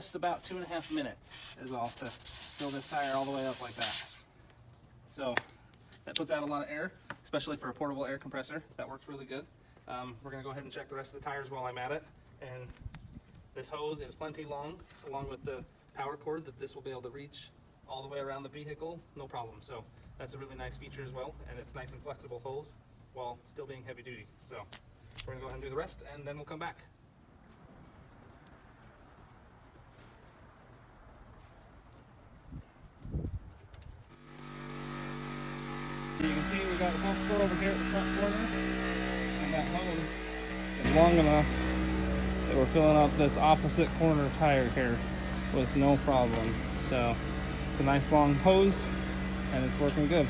just about 2.5 minutes is all to fill this tire all the way up like that. So that puts out a lot of air, especially for a portable air compressor. That works really good. We're gonna go ahead and check the rest of the tires while I'm at it. And this hose is plenty long, along with the power cord, that this will be able to reach all the way around the vehicle, no problem. So that's a really nice feature as well, and it's nice and flexible hose while still being heavy duty. So we're gonna go ahead and do the rest, and then we'll come back. So you can see we got the pump cord over here at the front corner, and that hose is long enough that we're filling up this opposite corner tire here with no problem. So it's a nice long hose, and it's working good.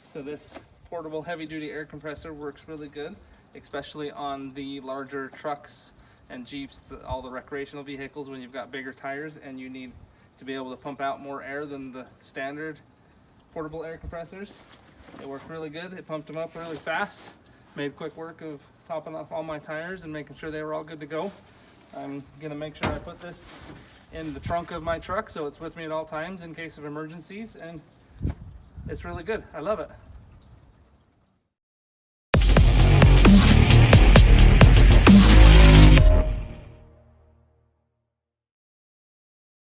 So this portable heavy duty air compressor works really good, especially on the larger trucks and Jeeps, all the recreational vehicles, when you've got bigger tires and you need to be able to pump out more air than the standard portable air compressors. It worked really good. It pumped them up really fast, made quick work of topping off all my tires and making sure they were all good to go. I'm gonna make sure I put this in the trunk of my truck so it's with me at all times in case of emergencies, and it's really good. I love it.